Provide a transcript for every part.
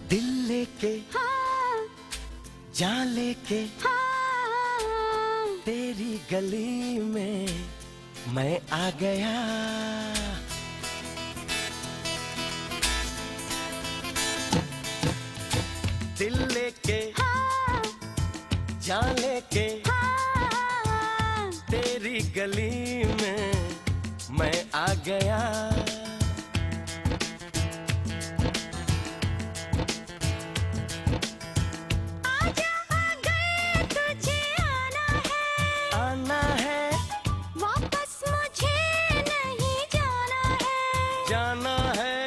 दिल लेके हाँ, जान लेके हाँ, तेरी गली में मैं आ गया। दिल लेके हाँ, जान लेके हाँ, तेरी गली में मैं आ गया। आजा अगर तुझे आना है, वापस मुझे नहीं जाना है।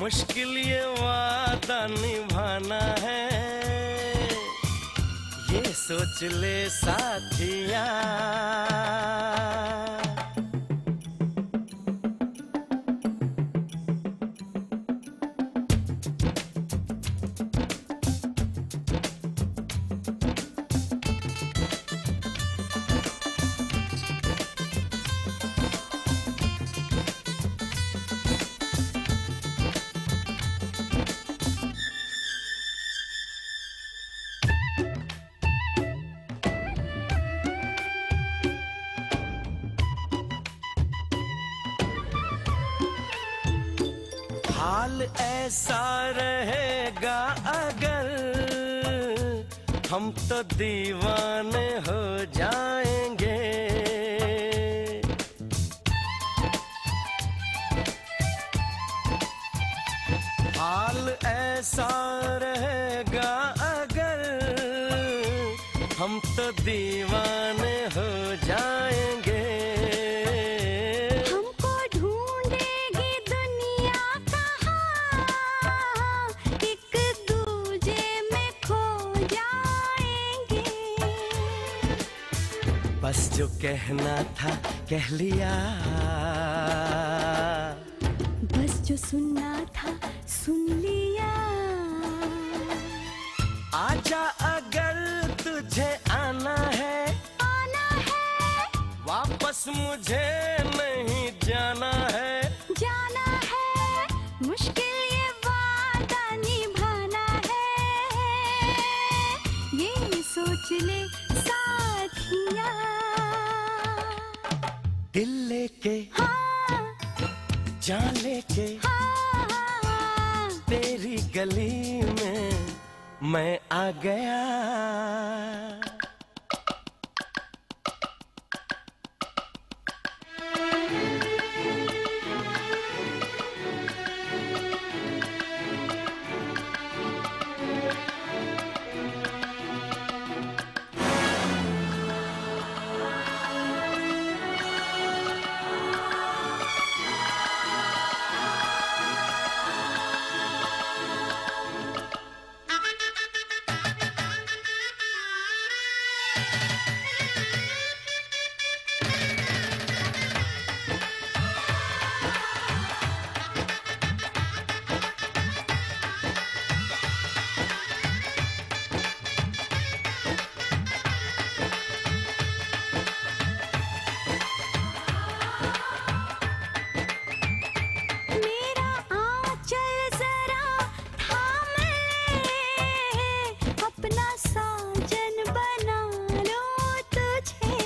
मुश्किल ये वादा निभाना है, ये सोच ले साथिया। हाल ऐसा रहेगा अगर हम तो दीवाने हो जाएंगे। हाल ऐसा रहेगा अगर हम तो दीवाने हो जाएंगे। हमको ढूंढेगी दुनिया कहाँ, एक दूजे में खो जाएंगे। बस जो कहना था कह लिया, बस जो सुनना था सुन लिया। आजा अगर तुझे आना है, वापस मुझे नहीं जाना है। मुश्किल ये वादा निभाना है, ये सोच ले साथिया। दिल लेके हाँ, जान लेके हाँ, तेरी गली में मैं आ गया। मेरा आंचल जरा थाम ले, अपना साजन बना लो तुझे।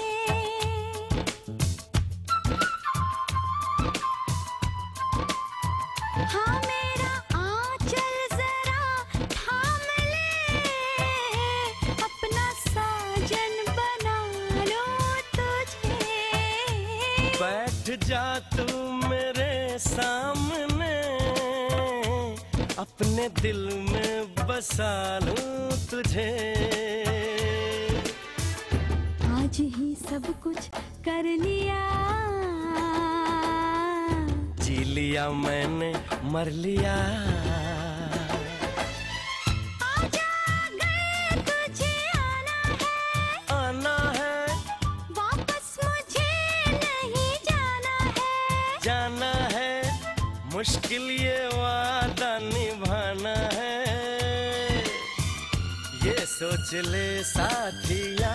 हाँ, मेरा आंचल जरा थाम ले, अपना साजन बना लो तुझे। बैठ जा तू मेरे सामने, अपने दिल में बसा लूं तुझे। आज ही सब कुछ कर लिया, जी लिया मैंने मर लिया। आजा अगर तुझे आना है, आना है, वापस मुझे नहीं जाना है। जाना है, मुश्किल ये वादा निभाना है। ये सोच ले साथिया